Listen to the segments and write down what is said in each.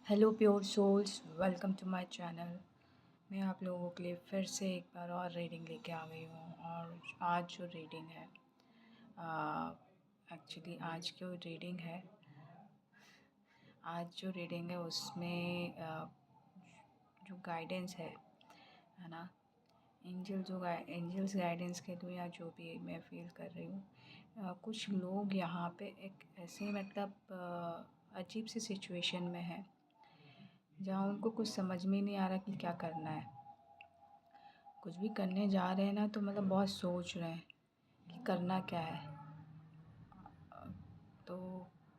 Hello pure souls, welcome to my channel. मैं आप लोगों के लिए फिर से एक बार और रीडिंग लेके आ गई हूँ। और आज जो रीडिंग है, एक्चुअली आज जो रीडिंग है उसमें जो गाइडेंस है ना, एंजल्स गाइडेंस के थ्रू या जो भी मैं फील कर रही हूँ। कुछ लोग यहाँ पे एक ऐसे मतलब अजीब सी सिचुएशन में है जहाँ उनको कुछ समझ में नहीं आ रहा कि क्या करना है। कुछ भी करने जा रहे हैं ना, तो मतलब बहुत सोच रहे हैं कि करना क्या है। तो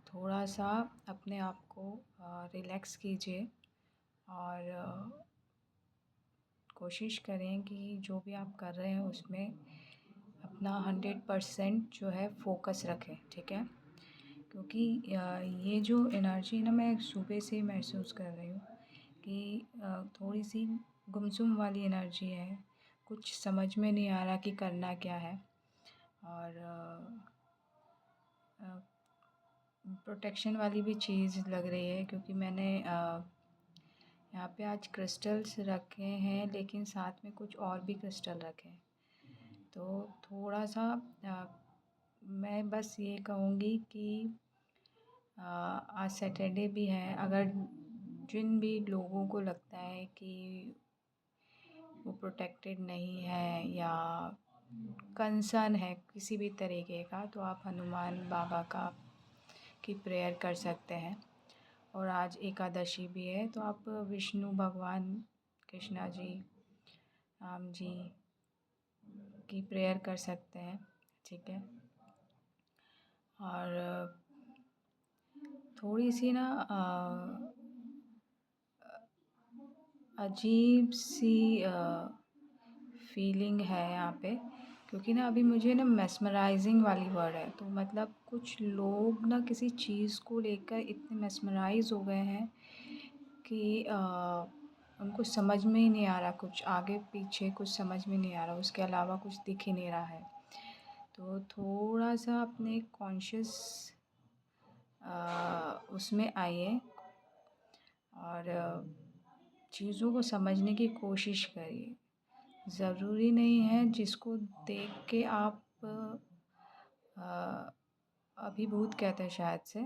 थोड़ा सा अपने आप को रिलैक्स कीजिए और कोशिश करें कि जो भी आप कर रहे हैं उसमें अपना 100% जो है फोकस रखें, ठीक है। क्योंकि ये जो एनर्जी ना, मैं सुबह से महसूस कर रही हूँ कि थोड़ी सी गुमसुम वाली एनर्जी है। कुछ समझ में नहीं आ रहा कि करना क्या है। और प्रोटेक्शन वाली भी चीज़ लग रही है, क्योंकि मैंने यहाँ पे आज क्रिस्टल्स रखे हैं, लेकिन साथ में कुछ और भी क्रिस्टल रखे हैं। तो थोड़ा सा मैं बस ये कहूँगी कि आज सैटरडे भी है। अगर जिन भी लोगों को लगता है कि वो प्रोटेक्टेड नहीं है या कंसर्न है किसी भी तरीके का, तो आप हनुमान बाबा का की प्रेयर कर सकते हैं। और आज एकादशी भी है, तो आप विष्णु भगवान, कृष्णा जी, राम जी की प्रेयर कर सकते हैं, ठीक है। और थोड़ी सी ना अजीब सी फीलिंग है यहाँ पे, क्योंकि ना अभी मुझे ना मेस्मराइजिंग वाली वर्ड है। तो मतलब कुछ लोग ना किसी चीज़ को लेकर इतने मेस्मराइज हो गए हैं कि उनको समझ में ही नहीं आ रहा, कुछ आगे पीछे कुछ समझ में नहीं आ रहा, उसके अलावा कुछ दिख ही नहीं रहा है। तो थोड़ा सा अपने कॉन्शियस उसमें आइए और चीज़ों को समझने की कोशिश करिए। ज़रूरी नहीं है जिसको देख के आप अभिभूत कहते हैं शायद से,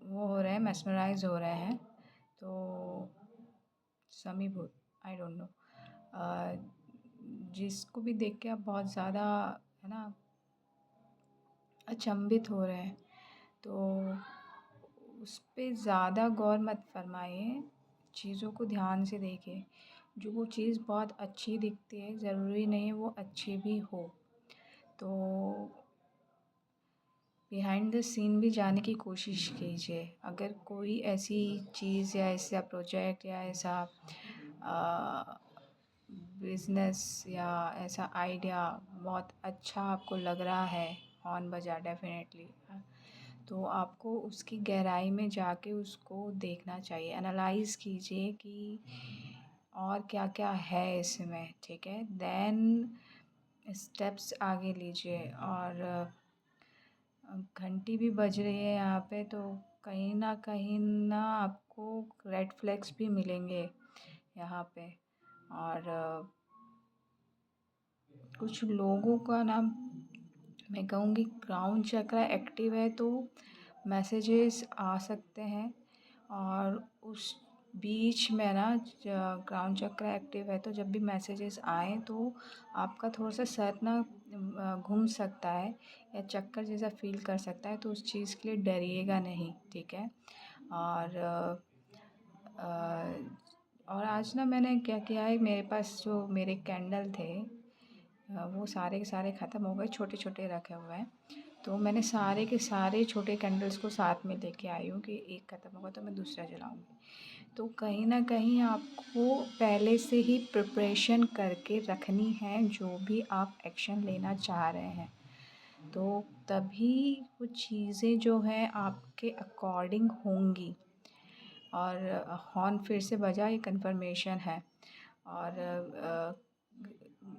वो हो रहे हैं, मेस्मराइज हो रहे हैं। तो समीभूत, आई डोंट नो, जिसको भी देख के आप बहुत ज़्यादा है ना अचंभित हो रहे हैं, तो उस पे ज़्यादा गौर मत फरमाइए। चीज़ों को ध्यान से देखिए। जो वो चीज़ बहुत अच्छी दिखती है, ज़रूरी नहीं है वो अच्छी भी हो। तो बिहाइंड द सीन भी जाने की कोशिश कीजिए। अगर कोई ऐसी चीज़ या ऐसा प्रोजेक्ट या ऐसा बिज़नेस या ऐसा आइडिया बहुत अच्छा आपको लग रहा है, हॉर्न बजा डेफिनेटली, तो आपको उसकी गहराई में जाके उसको देखना चाहिए, एनालाइज़ कीजिए कि और क्या क्या है इसमें, ठीक है। देन स्टेप्स आगे लीजिए। और घंटी भी बज रही है यहाँ पे, तो कहीं ना आपको रेड फ्लैग्स भी मिलेंगे यहाँ पे। और कुछ लोगों का ना, मैं कहूँगी क्राउन चक्रा एक्टिव है, तो मैसेजेस आ सकते हैं। और उस बीच में ना क्राउन चक्रा एक्टिव है, तो जब भी मैसेजेस आए तो आपका थोड़ा सा सर ना घूम सकता है या चक्कर जैसा फील कर सकता है। तो उस चीज़ के लिए डरिएगा नहीं, ठीक है। और और आज ना मैंने क्या किया है, मेरे पास जो मेरे कैंडल थे वो सारे के सारे ख़त्म हो गए, छोटे छोटे रखे हुए हैं। तो मैंने सारे के सारे छोटे कैंडल्स को साथ में लेके आई हूँ कि एक ख़त्म होगा तो मैं दूसरा जलाऊँगी। तो कहीं ना कहीं आपको पहले से ही प्रिपरेशन करके रखनी है, जो भी आप एक्शन लेना चाह रहे हैं। तो तभी वो चीज़ें जो हैं आपके अकॉर्डिंग होंगी। और हॉर्न फिर से बजा, ये कन्फर्मेशन है। और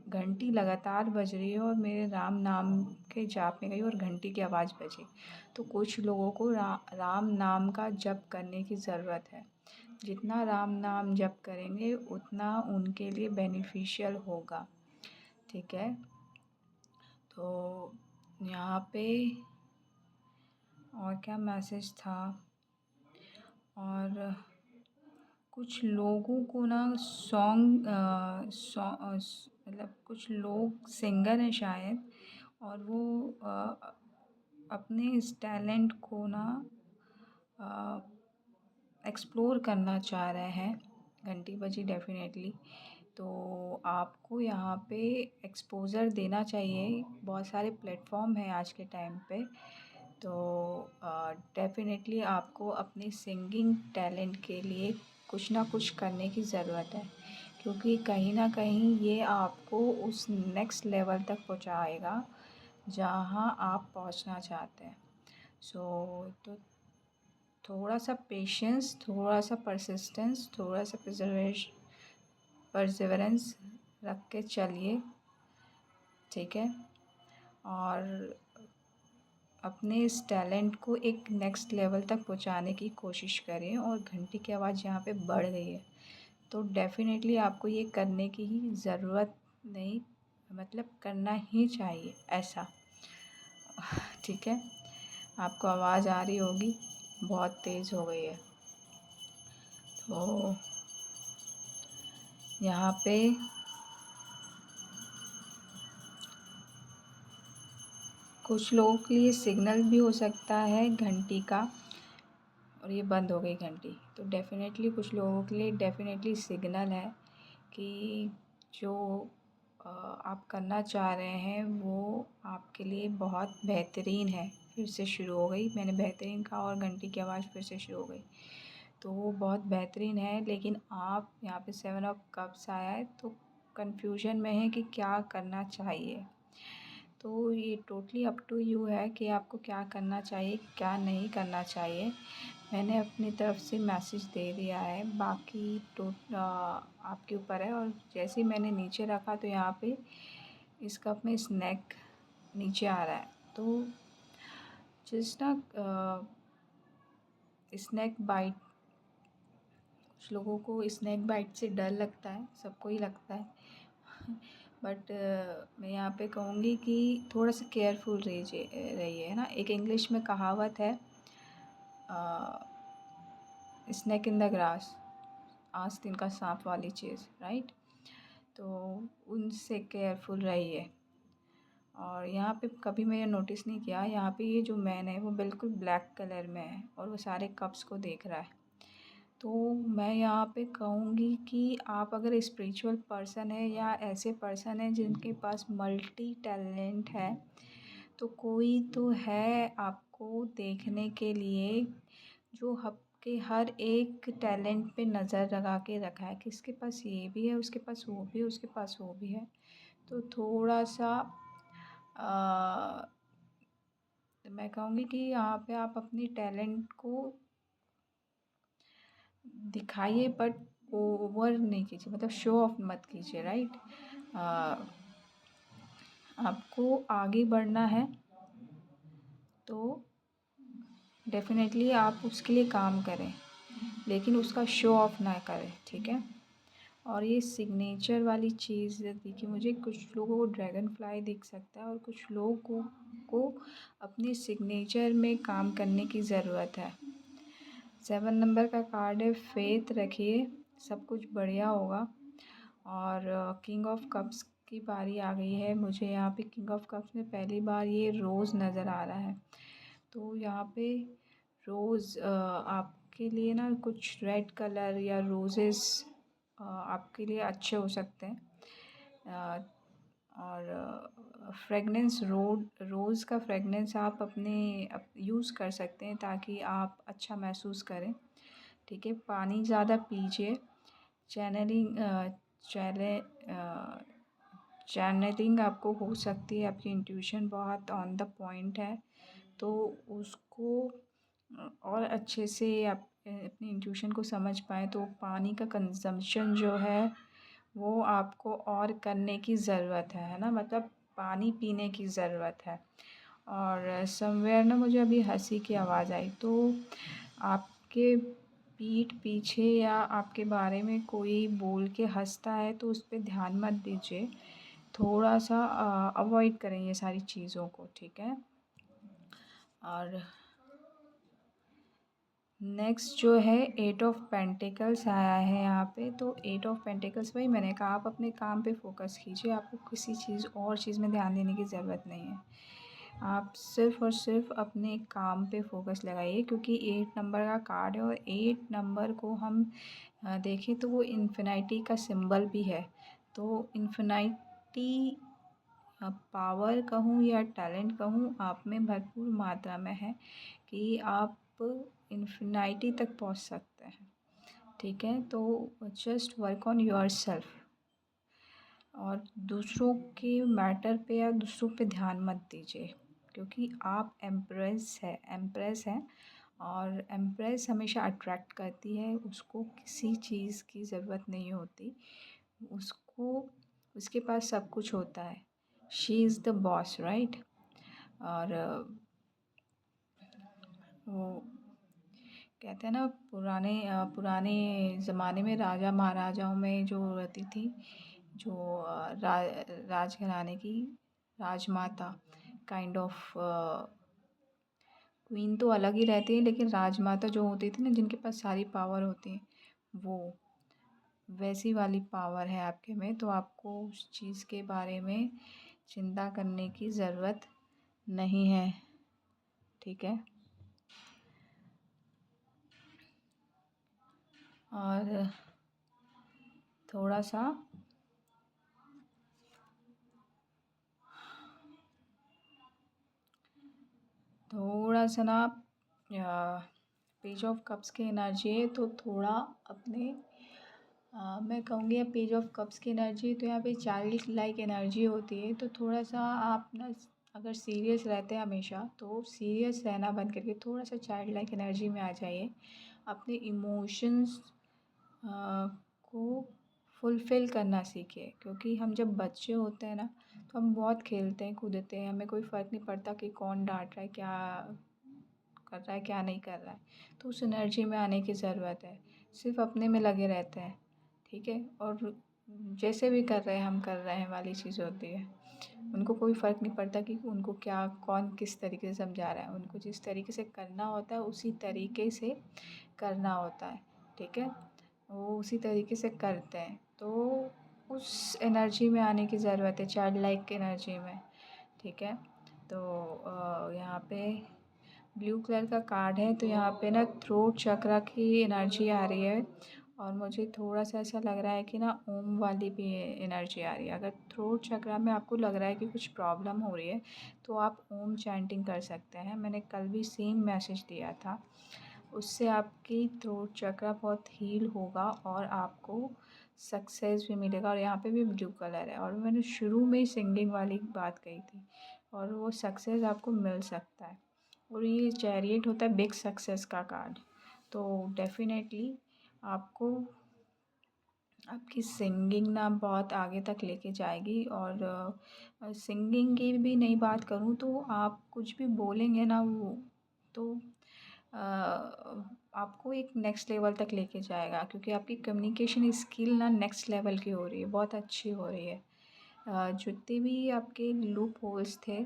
घंटी लगातार बज रही है और मेरे राम नाम के जाप में गई और घंटी की आवाज़ बजी। तो कुछ लोगों को राम नाम का जप करने की ज़रूरत है। जितना राम नाम जप करेंगे उतना उनके लिए बेनिफिशियल होगा। ठीक है, तो यहाँ पे और क्या मैसेज था। और कुछ लोगों को ना सॉन्ग मतलब कुछ लोग सिंगर हैं शायद, और वो अपने इस टैलेंट को ना एक्सप्लोर करना चाह रहे हैं। घंटी बजी डेफ़िनेटली, तो आपको यहाँ पे एक्सपोज़र देना चाहिए। बहुत सारे प्लेटफ़ॉर्म हैं आज के टाइम पे, तो डेफ़िनेटली आपको अपने सिंगिंग टैलेंट के लिए कुछ ना कुछ करने की ज़रूरत है, क्योंकि कहीं ना कहीं ये आपको उस नेक्स्ट लेवल तक पहुँचाएगा जहाँ आप पहुँचना चाहते हैं। तो थोड़ा सा पेशेंस, थोड़ा सा परसिस्टेंस, थोड़ा सा परसेवरेंस रख के चलिए। ठीक है, और अपने इस टैलेंट को एक नेक्स्ट लेवल तक पहुंचाने की कोशिश करें। और घंटी की आवाज़ यहाँ पे बढ़ गई है, तो डेफ़िनेटली आपको ये करने की ही ज़रूरत नहीं, मतलब करना ही चाहिए ऐसा। ठीक है, आपको आवाज़ आ रही होगी, बहुत तेज़ हो गई है। तो यहाँ पे कुछ लोगों के लिए सिग्नल भी हो सकता है घंटी का, और ये बंद हो गई घंटी, तो डेफ़िनेटली कुछ लोगों के लिए डेफ़िनेटली सिग्नल है कि जो आप करना चाह रहे हैं वो आपके लिए बहुत बेहतरीन है। फिर से शुरू हो गई, मैंने बेहतरीन कहा और घंटी की आवाज़ फिर से शुरू हो गई। तो वो बहुत बेहतरीन है, लेकिन आप यहाँ पे 7 ऑफ कप्स आया है, तो कन्फ्यूजन में है कि क्या करना चाहिए। तो ये टोटली अप टू यू है कि आपको क्या करना चाहिए, क्या नहीं करना चाहिए। मैंने अपनी तरफ से मैसेज दे दिया है, बाकी आपके ऊपर है। और जैसे ही मैंने नीचे रखा तो यहाँ पे इस कप में स्नैक नीचे आ रहा है, तो जस्ट ना स्नैक बाइट, कुछ लोगों को स्नैक बाइट से डर लगता है, सबको ही लगता है। बट मैं यहाँ पे कहूँगी कि थोड़ा सा केयरफुल रहिए, है ना। एक इंग्लिश में कहावत है, स्नैक इन द ग्रास, आस्तीन का सांप वाली चीज़, राइट। तो उनसे केयरफुल रहिए। और यहाँ पे कभी मैंने नोटिस नहीं किया, यहाँ पे ये जो मैन है वो बिल्कुल ब्लैक कलर में है और वो सारे कप्स को देख रहा है। तो मैं यहाँ पे कहूँगी कि आप अगर स्पिरिचुअल पर्सन है या ऐसे पर्सन है जिनके पास मल्टी टैलेंट है, तो कोई तो है आपको देखने के लिए, जो आपके हर एक टैलेंट पे नज़र लगा के रखा है कि इसके पास ये भी है, उसके पास वो भी है, उसके पास वो भी है। तो थोड़ा सा मैं कहूँगी कि यहाँ पे आप अपनी टैलेंट को दिखाइए, बट ओवर नहीं कीजिए, मतलब शो ऑफ मत कीजिए, राइट। आपको आगे बढ़ना है तो डेफ़िनेटली आप उसके लिए काम करें, लेकिन उसका शो ऑफ ना करें। ठीक है, और ये सिग्नेचर वाली चीज़ देखिए, मुझे कुछ लोगों को ड्रैगन फ्लाई दिख सकता है और कुछ लोगों को अपने सिग्नेचर में काम करने की ज़रूरत है। 7 नंबर का कार्ड है, फेथ रखिए, सब कुछ बढ़िया होगा। और किंग ऑफ कप्स की बारी आ गई है। मुझे यहाँ पे किंग ऑफ कप्स में पहली बार ये रोज़ नज़र आ रहा है, तो यहाँ पे रोज़ आपके लिए ना कुछ रेड कलर या रोज़ेस आपके लिए अच्छे हो सकते हैं। और फ्रेगनेंस रोज़ का फ्रेगनेंस आप अपने यूज़ कर सकते हैं ताकि आप अच्छा महसूस करें। ठीक है, पानी ज़्यादा पीजिए। चैनलिंग चैनलिंग आपको हो सकती है, आपकी इंट्यूशन बहुत ऑन द पॉइंट है, तो उसको और अच्छे से आप अपनी इंट्यूशन को समझ पाएँ, तो पानी का कंजम्पशन जो है वो आपको और करने की ज़रूरत है ना, मतलब पानी पीने की ज़रूरत है। और समवेयर ना मुझे अभी हँसी की आवाज़ आई, तो आपके पीठ पीछे या आपके बारे में कोई बोल के हँसता है तो उस पे ध्यान मत दीजिए। थोड़ा-सा अवॉइड करें ये सारी चीज़ों को, ठीक है? और नेक्स्ट जो है 8 ऑफ पेंटिकल्स आया है यहाँ पे। तो 8 ऑफ पेंटिकल्स, वही मैंने कहा, आप अपने काम पे फोकस कीजिए, आपको किसी चीज़ में ध्यान देने की ज़रूरत नहीं है। आप सिर्फ़ और सिर्फ़ अपने काम पे फोकस लगाइए, क्योंकि 8 नंबर का कार्ड है और 8 नंबर को हम देखें तो वो इन्फिनिटी का सिंबल भी है। तो इन्फिनिटी पावर कहूँ या टैलेंट कहूँ, आप में भरपूर मात्रा में है कि आप इन्फिनिटी तक पहुँच सकते हैं, ठीक है? तो जस्ट वर्क ऑन योरसेल्फ और दूसरों के मैटर पे या दूसरों पे ध्यान मत दीजिए, क्योंकि आप एम्प्रेस हैं और एम्प्रेस हमेशा अट्रैक्ट करती है, उसको किसी चीज़ की ज़रूरत नहीं होती, उसको उसके पास सब कुछ होता है। She is the boss, right? और वो कहते हैं ना, पुराने ज़माने में राजा महाराजाओं में जो रहती थी, जो राजघराने की राजमाता, काइंड ऑफ क्वीन तो अलग ही रहती है, लेकिन राजमाता जो होती थी ना, जिनके पास सारी पावर होती है, वो वैसी वाली पावर है आपके में। तो आपको उस चीज़ के बारे में चिंता करने की ज़रूरत नहीं है, ठीक है? और थोड़ा सा ना पेज ऑफ कप्स की एनर्जी है, तो थोड़ा अपने मैं कहूँगी या पेज ऑफ कप्स की एनर्जी, तो यहाँ पे चाइल्ड लाइक एनर्जी होती है। तो थोड़ा सा आप ना, अगर सीरियस रहते हैं हमेशा, तो सीरियस रहना बंद करके थोड़ा सा चाइल्ड लाइक एनर्जी में आ जाइए। अपने इमोशंस को फुलफ़िल करना सीखिए, क्योंकि हम जब बच्चे होते हैं ना, तो हम बहुत खेलते हैं, कूदते हैं, हमें कोई फ़र्क नहीं पड़ता कि कौन डांट रहा है, क्या कर रहा है, क्या नहीं कर रहा है। तो उस एनर्जी में आने की ज़रूरत है, सिर्फ़ अपने में लगे रहते हैं, ठीक है? और जैसे भी कर रहे हैं, हम कर रहे हैं वाली चीज़ होती है। उनको कोई फ़र्क नहीं पड़ता कि उनको क्या, कौन किस तरीके से समझा रहा है, उनको जिस तरीके से करना होता है उसी तरीके से करना होता है, ठीक है? वो उसी तरीके से करते हैं। तो उस एनर्जी में आने की ज़रूरत है, चाइल्ड लाइक एनर्जी में, ठीक है? तो यहाँ पे ब्लू कलर का कार्ड है, तो यहाँ पे ना थ्रोट चक्रा की एनर्जी आ रही है और मुझे थोड़ा-सा ऐसा लग रहा है कि ना ओम वाली भी एनर्जी आ रही है। अगर थ्रोट चक्रा में आपको लग रहा है कि कुछ प्रॉब्लम हो रही है, तो आप ओम चैंटिंग कर सकते हैं। मैंने कल भी सेम मैसेज दिया था। उससे आपकी थ्रोट चक्रा बहुत हील होगा और आपको सक्सेस भी मिलेगा। और यहाँ पे भी ब्लू कलर है, और मैंने शुरू में ही सिंगिंग वाली बात कही थी, और वो सक्सेस आपको मिल सकता है। और ये चैरियट होता है बिग सक्सेस का कार्ड। तो डेफ़िनेटली आपको आपकी सिंगिंग ना बहुत आगे तक लेके जाएगी। और सिंगिंग की भी नहीं बात करूँ, तो आप कुछ भी बोलेंगे ना, वो तो आपको एक नेक्स्ट लेवल तक लेके जाएगा, क्योंकि आपकी कम्युनिकेशन स्किल ना नेक्स्ट लेवल की हो रही है, बहुत अच्छी हो रही है। जितने भी आपके लूप होल्स थे,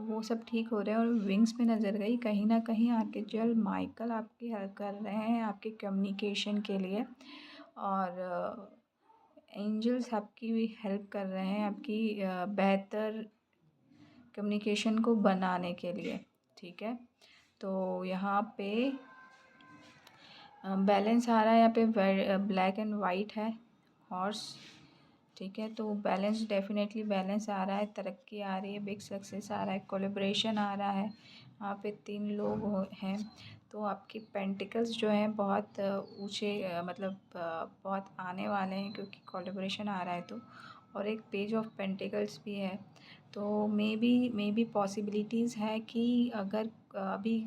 वो सब ठीक हो रहे हैं। और विंग्स में नज़र गई, कहीं न कहीं आर्कएंजल माइकल आपकी हेल्प कर रहे हैं आपके कम्युनिकेशन के लिए, और एंजल्स आपकी भी हेल्प कर रहे हैं आपकी बेहतर कम्युनिकेशन को बनाने के लिए, ठीक है? तो यहाँ पे बैलेंस आ रहा है, यहाँ पे ब्लैक एंड वाइट है, हॉर्स, ठीक है? तो बैलेंस, डेफ़िनेटली बैलेंस आ रहा है, तरक्की आ रही है, बिग सक्सेस आ रहा है, कोलैबोरेशन आ रहा है। यहाँ पे 3 लोग हैं, तो आपकी पेंटिकल्स जो हैं बहुत ऊँचे, मतलब बहुत आने वाले हैं, क्योंकि कोलैबोरेशन आ रहा है तो। और एक पेज ऑफ पेंटिकल्स भी है, तो मे बी पॉसिबिलिटीज़ है कि अगर अभी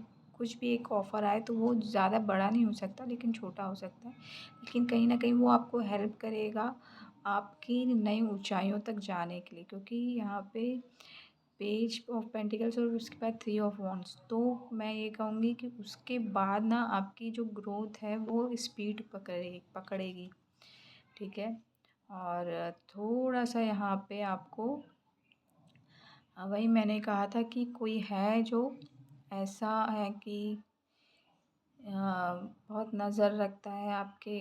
कुछ भी एक ऑफ़र आए तो वो ज़्यादा बड़ा नहीं हो सकता लेकिन छोटा हो सकता है। लेकिन कहीं न कहीं वो आपको हेल्प करेगा आपकी नई ऊँचाइयों तक जाने के लिए, क्योंकि यहाँ पे पेज ऑफ पेंटिकल्स और उसके बाद थ्री ऑफ वॉन्ड्स, तो मैं ये कहूँगी कि उसके बाद ना आपकी जो ग्रोथ है वो स्पीड पकड़ेगी, ठीक है। और थोड़ा-सा यहाँ पे आपको वही मैंने कहा था कि कोई है जो ऐसा है कि बहुत नज़र रखता है आपके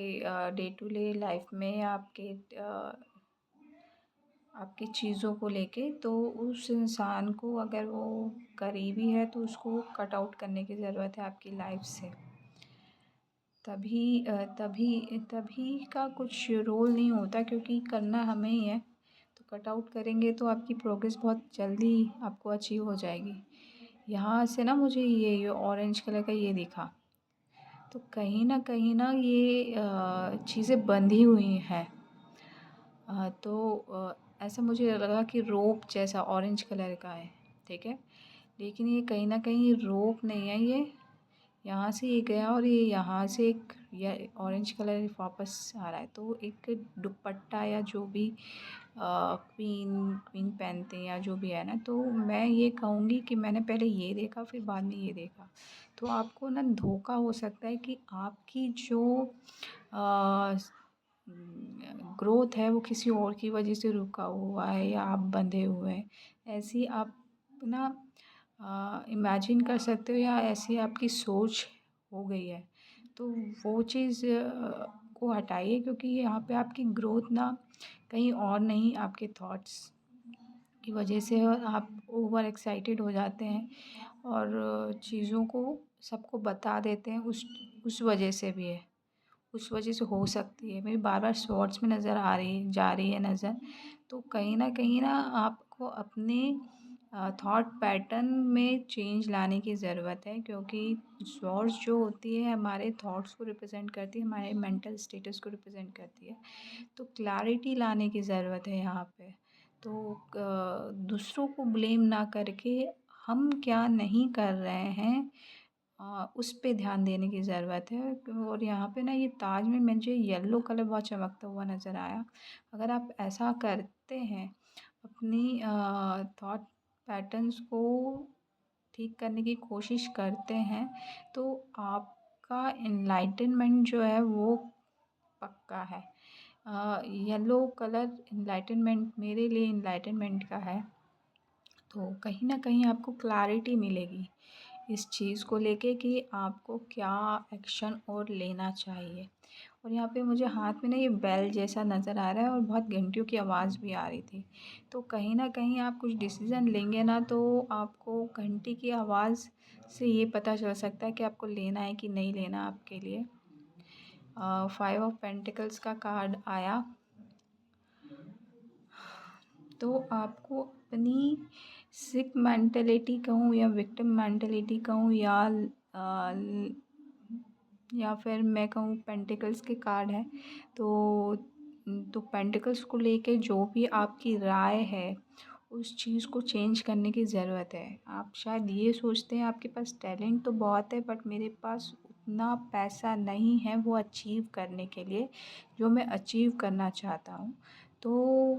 डे टू डे लाइफ में, आपकी चीज़ों को लेके, तो उस इंसान को अगर वो करीबी है तो उसको कट आउट करने की ज़रूरत है आपकी लाइफ से। तभी का कुछ रोल नहीं होता, क्योंकि करना हमें ही है। तो कट आउट करेंगे तो आपकी प्रोग्रेस बहुत जल्दी आपको अचीव हो जाएगी। यहाँ से ना मुझे ये ऑरेंज कलर का ये दिखा, तो कहीं ना ये चीज़ें बंधी हुई हैं। ऐसा मुझे लगा कि रोप जैसा ऑरेंज कलर का है, ठीक है। लेकिन ये कहीं न कहीं रोप नहीं है, ये यहाँ से ये गया और ये यहाँ से एक ये ऑरेंज कलर वापस आ रहा है। तो एक दुपट्टा या जो भी क्वीन क्वीन पहनते हैं या जो भी है ना, तो मैं ये कहूँगी कि मैंने पहले ये देखा फिर बाद में ये देखा। तो आपको ना धोखा हो सकता है कि आपकी जो ग्रोथ है वो किसी और की वजह से रुका हुआ है या आप बंधे हुए हैं। ऐसी आप ना इमेजिन कर सकते हो या ऐसी आपकी सोच हो गई है। तो वो चीज़ को हटाइए, क्योंकि यहाँ पे आपकी ग्रोथ ना कहीं और नहीं, आपके थॉट्स की वजह से आप ओवर एक्साइटेड हो जाते हैं और चीज़ों को सबको बता देते हैं, उस वजह से भी है। उस वजह से हो सकती है, मेरी बार-बार शॉर्ट्स में नज़र आ रही जा रही है नज़र। तो कहीं न आपको अपने थॉट पैटर्न में चेंज लाने की ज़रूरत है, क्योंकि शॉर्ट्स जो होती है हमारे थॉट्स को रिप्रेज़ेंट करती है, हमारे मेंटल स्टेटस को रिप्रेज़ेंट करती है। तो क्लैरिटी लाने की ज़रूरत है यहाँ पे। तो दूसरों को ब्लेम ना करके हम क्या नहीं कर रहे हैं उस पे ध्यान देने की ज़रूरत है। और यहाँ पे ना ये ताज में मुझे येलो कलर बहुत चमकता हुआ नज़र आया। अगर आप ऐसा करते हैं, अपनी थॉट पैटर्न्स को ठीक करने की कोशिश करते हैं, तो आपका एनलाइटनमेंट जो है वो पक्का है। येलो कलर एनलाइटनमेंट मेरे लिए एनलाइटनमेंट का है। तो कहीं न कहीं आपको क्लैरिटी मिलेगी इस चीज़ को लेके कि आपको क्या एक्शन और लेना चाहिए। और यहाँ पे मुझे हाथ में ना ये बेल जैसा नज़र आ रहा है और बहुत घंटियों की आवाज़ भी आ रही थी। तो कहीं न कहीं आप कुछ डिसीज़न लेंगे ना, तो आपको घंटी की आवाज़ से ये पता चल सकता है कि आपको लेना है कि नहीं लेना आपके लिए। 5 ऑफ पेंटिकल्स का कार्ड आया। तो आपको अपनी सिक मेंटालिटी कहूँ या विक्टिम मेंटालिटी कहूँ या फिर मैं कहूँ पेंटिकल्स के कार्ड है, तो पेंटिकल्स को लेके जो भी आपकी राय है उस चीज़ को चेंज करने की ज़रूरत है। आप शायद ये सोचते हैं आपके पास टैलेंट तो बहुत है, बट मेरे पास उतना पैसा नहीं है वो अचीव करने के लिए जो मैं अचीव करना चाहता हूँ। तो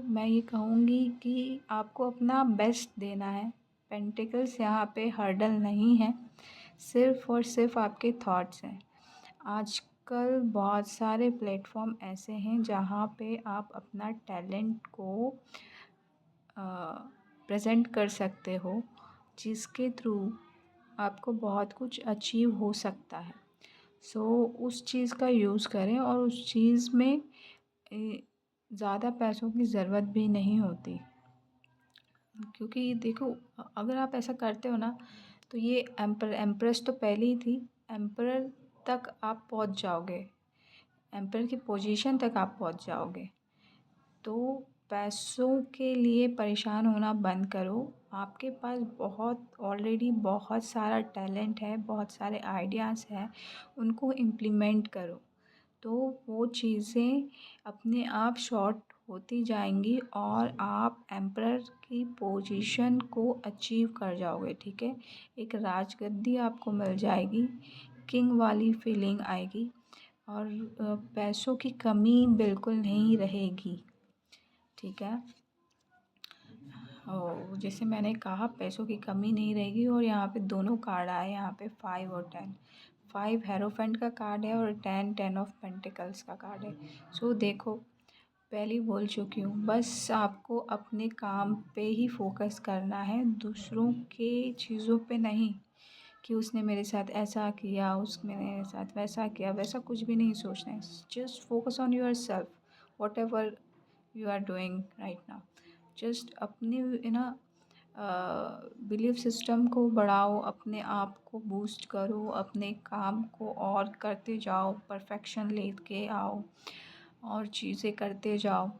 मैं ये कहूँगी कि आपको अपना बेस्ट देना है। पेंटिकल्स यहाँ पे हर्डल नहीं है, सिर्फ़ और सिर्फ़ आपके थॉट्स हैं। आजकल बहुत सारे प्लेटफ़ॉर्म ऐसे हैं जहाँ पे आप अपना टैलेंट को प्रेज़ेंट कर सकते हो, जिसके थ्रू आपको बहुत कुछ अचीव हो सकता है। सो उस चीज़ का यूज़ करें और उस चीज़ में ज़्यादा पैसों की ज़रूरत भी नहीं होती, क्योंकि देखो अगर आप ऐसा करते हो ना, तो ये एम्प्रेस तो पहले ही थी, एम्परर तक आप पहुंच जाओगे, एम्परर की पोजीशन तक आप पहुंच जाओगे। तो पैसों के लिए परेशान होना बंद करो। आपके पास ऑलरेडी बहुत सारा टैलेंट है, बहुत सारे आइडियाज़ हैं, उनको इम्प्लीमेंट करो। तो वो चीज़ें अपने आप शॉर्ट होती जाएंगी और आप एम्परर की पोजीशन को अचीव कर जाओगे। ठीक है, एक राजगद्दी आपको मिल जाएगी, किंग वाली फीलिंग आएगी और पैसों की कमी बिल्कुल नहीं रहेगी। ठीक है, और जैसे मैंने कहा पैसों की कमी नहीं रहेगी। और यहाँ पे दोनों कार्ड आए, यहाँ पे 5 और 10। 5 हेरोफेंट का कार्ड है और 10 ऑफ पेंटिकल्स का कार्ड है। सो देखो, पहले ही बोल चुकी हूँ, बस आपको अपने काम पे ही फोकस करना है, दूसरों के चीज़ों पे नहीं कि उसने मेरे साथ ऐसा किया, उसने मेरे साथ वैसा किया, वैसा कुछ भी नहीं सोचना है। Just focus on yourself, whatever you are doing right now. Just अपने बिलीफ सिस्टम को बढ़ाओ, अपने आप को बूस्ट करो, अपने काम को और करते जाओ, परफेक्शन लेके आओ और चीज़ें करते जाओ।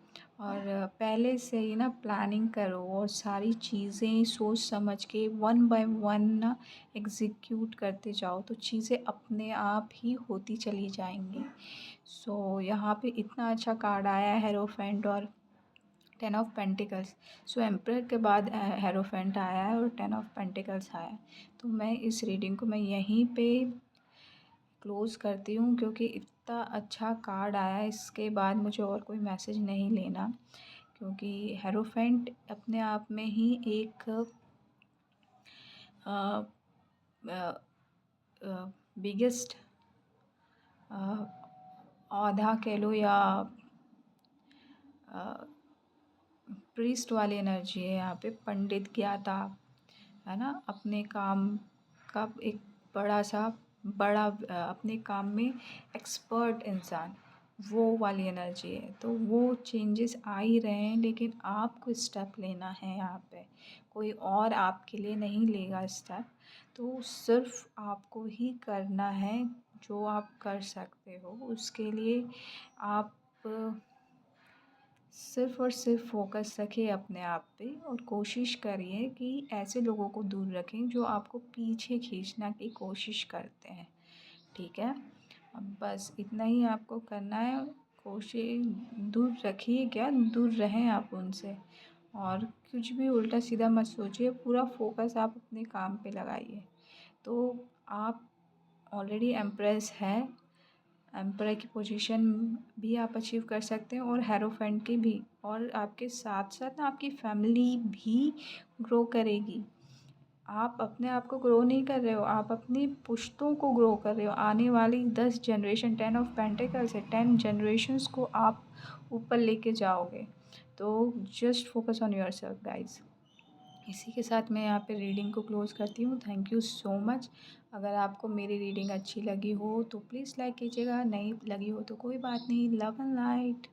और पहले से ही ना प्लानिंग करो और सारी चीज़ें सोच समझ के वन बाय वन ना एग्जीक्यूट करते जाओ, तो चीज़ें अपने आप ही होती चली जाएंगी। सो यहाँ पे इतना अच्छा कार्ड आया है हेरोफेंट और 10 ऑफ पेंटिकल्स। सो एम्परर के बाद हेरोफेंट आया है और 10 ऑफ पेंटिकल्स आया है। तो मैं इस रीडिंग को मैं यहीं पे क्लोज़ करती हूँ, क्योंकि इतना अच्छा कार्ड आया है, इसके बाद मुझे और कोई मैसेज नहीं लेना। क्योंकि हेरोफेंट अपने आप में ही एक बिगेस्ट औधा कह लो या प्रीस्ट वाली एनर्जी है। यहाँ पे पंडित ज्ञाता है ना, अपने काम का एक बड़ा अपने काम में एक्सपर्ट इंसान, वो वाली एनर्जी है। तो वो चेंजेस आ ही रहे हैं, लेकिन आपको स्टेप लेना है यहाँ पे, कोई और आपके लिए नहीं लेगा स्टेप। तो सिर्फ आपको ही करना है जो आप कर सकते हो। उसके लिए आप सिर्फ़ और सिर्फ फ़ोकस रखें अपने आप पे और कोशिश करिए कि ऐसे लोगों को दूर रखें जो आपको पीछे खींचने की कोशिश करते हैं। ठीक है, अब बस इतना ही आपको करना है। कोशिश दूर रखिए, क्या दूर रहें आप उनसे, और कुछ भी उल्टा सीधा मत सोचिए, पूरा फोकस आप अपने काम पे लगाइए। तो आप ऑलरेडी एम्प्रेस है, एम्परर की पोजीशन भी आप अचीव कर सकते हैं और हेरोफेंट की भी। और आपके साथ साथ ना आपकी फैमिली भी ग्रो करेगी। आप अपने आप को ग्रो नहीं कर रहे हो, आप अपनी पुश्तों को ग्रो कर रहे हो। आने वाली 10 जनरेशन, 10 ऑफ पेंटिकल्स है, 10 जनरेशन्स को आप ऊपर लेके जाओगे। तो just focus on your self guys. इसी के साथ मैं यहाँ पे रीडिंग को क्लोज़ करती हूँ। Thank you so much. अगर आपको मेरी रीडिंग अच्छी लगी हो तो प्लीज़ लाइक कीजिएगा, नहीं लगी हो तो कोई बात नहीं। Love and light.